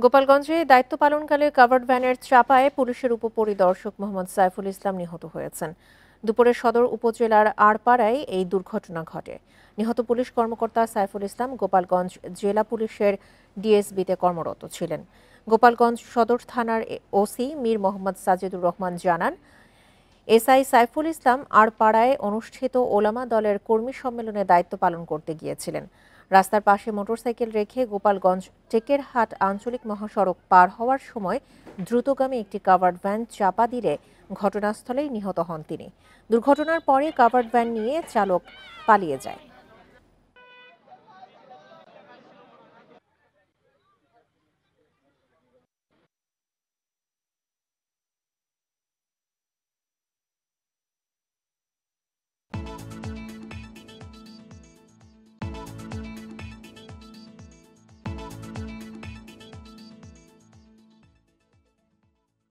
গোপালগঞ্জে দায়িত্ব পালনকালে কাভার্ড ভ্যানের চাপায় পুলিশের উপপরিদর্শক মোহাম্মদ সাইফুল ইসলাম নিহত হয়েছেন। দুপুরে সদর উপজেলার আড়পাড়ায় এই দুর্ঘটনা ঘটে। নিহত পুলিশ কর্মকর্তা সাইফুল ইসলাম গোপালগঞ্জ জেলা পুলিশের ডিএসবিতে কর্মরত ছিলেন। গোপালগঞ্জ সদর থানার ওসি মীর মোহাম্মদ সাজিদুর রহমান জানান, এসআই সাইফুল ইসলাম আড়পাড়ায় অনুষ্ঠিত ওলামা দলের কর্মী সম্মেলনে দায়িত্ব পালন করতে গিয়েছিলেন। রাস্তার পাশে মোটরসাইকেল রেখে গোপালগঞ্জ টেকেরহাট আঞ্চলিক মহাসড়ক পার হওয়ার সময় দ্রুতগামী একটি কাভার্ড ভ্যান চাপা দিলে ঘটনাস্থলেই নিহত হন তিনি। দুর্ঘটনার পরে কাভার্ড ভ্যান নিয়ে চালক পালিয়ে যায়।